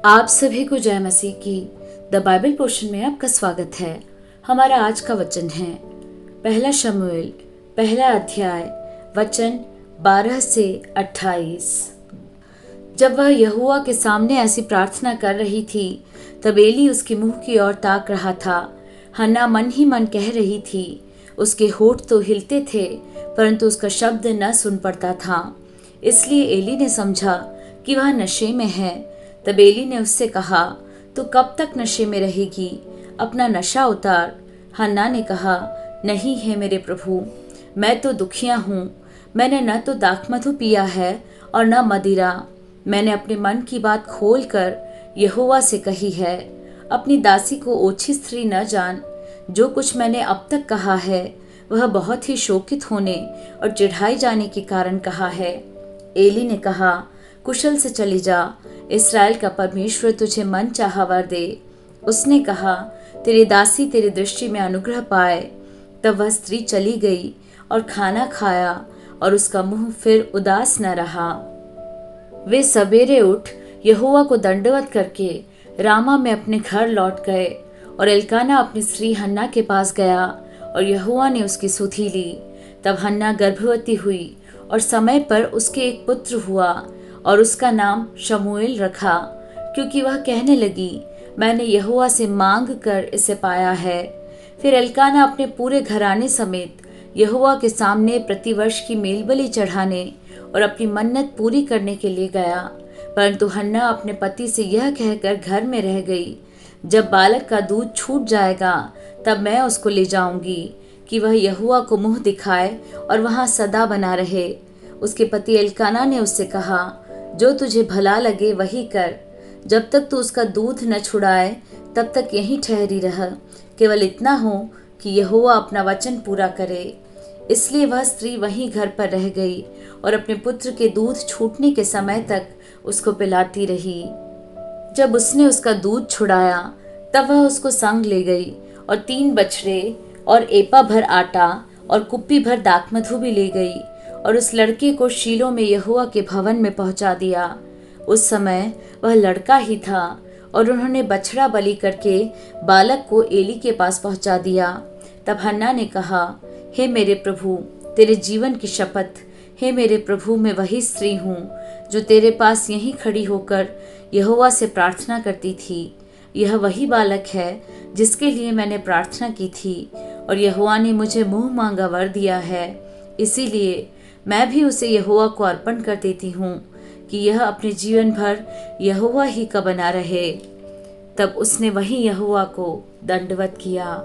आप सभी को जय मसीह की द बाइबल पोर्शन में आपका स्वागत है। हमारा आज का वचन है पहला शमूएल पहला अध्याय वचन 12 से 28। जब वह यहोवा के सामने ऐसी प्रार्थना कर रही थी तब एली उसके मुंह की ओर ताक रहा था। हन्ना मन ही मन कह रही थी, उसके होठ तो हिलते थे परंतु उसका शब्द न सुन पड़ता था। इसलिए एली ने समझा कि वह नशे में है। तब एली ने उससे कहा, तू कब तक नशे में रहेगी? अपना नशा उतार। हन्ना ने कहा, नहीं है मेरे प्रभु, मैं तो दुखिया हूँ। मैंने न तो दाखमधु पिया है और न मदिरा। मैंने अपने मन की बात खोल कर यहोवा से कही है। अपनी दासी को ओछी स्त्री न जान। जो कुछ मैंने अब तक कहा है वह बहुत ही शोकित होने और चिढ़ाई जाने के कारण कहा है। एली ने कहा, कुशल से चली जा, इस्राएल का परमेश्वर तुझे मन चाहा वर दे। उसने कहा, तेरी दासी तेरी दृष्टि में अनुग्रह पाए। तब वह स्त्री चली गई और खाना खाया और उसका मुंह फिर उदास न रहा। वे सवेरे उठ यहोवा को दंडवत करके रामा में अपने घर लौट गए और एल्काना अपनी स्त्री हन्ना के पास गया और यहोवा ने उसकी सुधि ली। तब हन्ना गर्भवती हुई और समय पर उसके एक पुत्र हुआ और उसका नाम शमूएल रखा, क्योंकि वह कहने लगी, मैंने यहोवा से मांग कर इसे पाया है। फिर एल्काना अपने पूरे घराने समेत यहोवा के सामने प्रतिवर्ष की मेलबलि चढ़ाने और अपनी मन्नत पूरी करने के लिए गया। परंतु हन्ना अपने पति से यह कहकर घर में रह गई, जब बालक का दूध छूट जाएगा तब मैं उसको ले जाऊंगी कि वह यहोवा को मुंह दिखाए और वहां सदा बना रहे। उसके पति एल्काना ने उससे कहा, जो तुझे भला लगे वही कर। जब तक तू उसका दूध न छुड़ाए तब तक यहीं ठहरी रह। केवल इतना हो कि यहोवा अपना वचन पूरा करे। इसलिए वह स्त्री वहीं घर पर रह गई और अपने पुत्र के दूध छूटने के समय तक उसको पिलाती रही। जब उसने उसका दूध छुड़ाया तब वह उसको संग ले गई और 3 बछड़े और एपा भर आटा और कुप्पी भर दाखमधु भी ले गई और उस लड़के को शीलो में यहोवा के भवन में पहुंचा दिया। उस समय वह लड़का ही था और उन्होंने बछड़ा बलि करके बालक को एली के पास पहुंचा दिया। तब हन्ना ने कहा, हे मेरे प्रभु, तेरे जीवन की शपथ, हे मेरे प्रभु, मैं वही स्त्री हूँ जो तेरे पास यहीं खड़ी होकर यहोवा से प्रार्थना करती थी। यह वही बालक है जिसके लिए मैंने प्रार्थना की थी और यहोवा ने मुझे मुंह मांगा वर दिया है। इसीलिए मैं भी उसे यहोवा को अर्पण कर देती हूँ कि यह अपने जीवन भर यहोवा ही का बना रहे। तब उसने वहीं यहोवा को दंडवत किया।